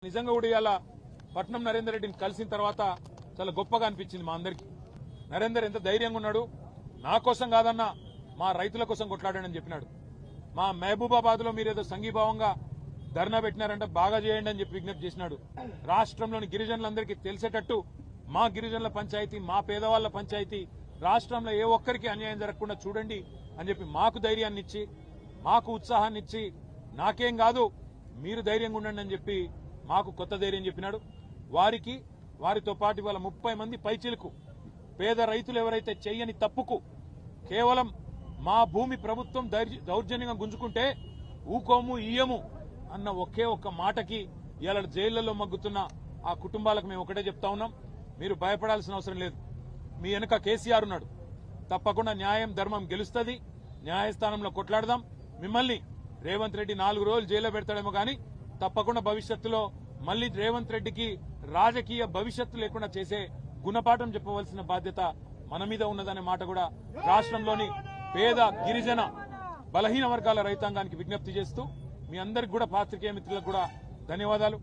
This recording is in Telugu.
నిజంగా కూడా ఇవాళ పట్నం నరేందర్ రెడ్డిని కలిసిన తర్వాత చాలా గొప్పగా అనిపించింది మా అందరికి. నరేందర్ ఎంత ధైర్యంగా ఉన్నాడు, నా కోసం కాదన్నా మా రైతుల కోసం కొట్లాడాడని చెప్పినాడు. మా మహబూబాబాద్ లో మీరేదో సంఘీభావంగా ధర్నా పెట్టినారంటే బాగా చేయండి అని చెప్పి విజ్ఞప్తి చేసినాడు. రాష్ట్రంలోని గిరిజనులందరికీ తెలిసేటట్టు మా గిరిజనుల పంచాయతీ, మా పేదవాళ్ల పంచాయతీ రాష్ట్రంలో ఏ ఒక్కరికి అన్యాయం జరగకుండా చూడండి అని చెప్పి మాకు ధైర్యాన్ని ఇచ్చి, మాకు ఉత్సాహాన్ని ఇచ్చి, నాకేం కాదు మీరు ధైర్యంగా ఉండండి అని చెప్పి మాకు కొత్త ధైర్యం చెప్పినాడు. వారితో పాటు వాళ్ళ 30 మంది పైచిలకు పేద రైతులు ఎవరైతే చెయ్యని తప్పుకు కేవలం మా భూమి ప్రభుత్వం దౌర్జన్యంగా గుంజుకుంటే ఊకోము ఇయ్యము అన్న ఒకే ఒక్క మాటకి ఇవాళ జైళ్లలో మగ్గుతున్న ఆ కుటుంబాలకు మేము ఒకటే చెప్తా ఉన్నాం, మీరు భయపడాల్సిన అవసరం లేదు. మీ వెనుక కేసీఆర్ ఉన్నాడు. తప్పకుండా న్యాయం ధర్మం గెలుస్తుంది. న్యాయస్థానంలో కొట్లాడదాం. మిమ్మల్ని రేవంత్ రెడ్డి 4 రోజులు జైల్లో పెడతాడేమో కానీ తప్పకుండా భవిష్యత్తులో మళ్లీ రేవంత్ రెడ్డికి రాజకీయ భవిష్యత్తు లేకుండా చేసే గుణపాఠం చెప్పవలసిన బాధ్యత మన మీద ఉన్నదనే మాట కూడా రాష్ట్రంలోని పేద గిరిజన బలహీన వర్గాల రైతాంగానికి విజ్ఞప్తి చేస్తూ మీ అందరికి కూడా పాత్రికేయ మిత్రులకు కూడా ధన్యవాదాలు.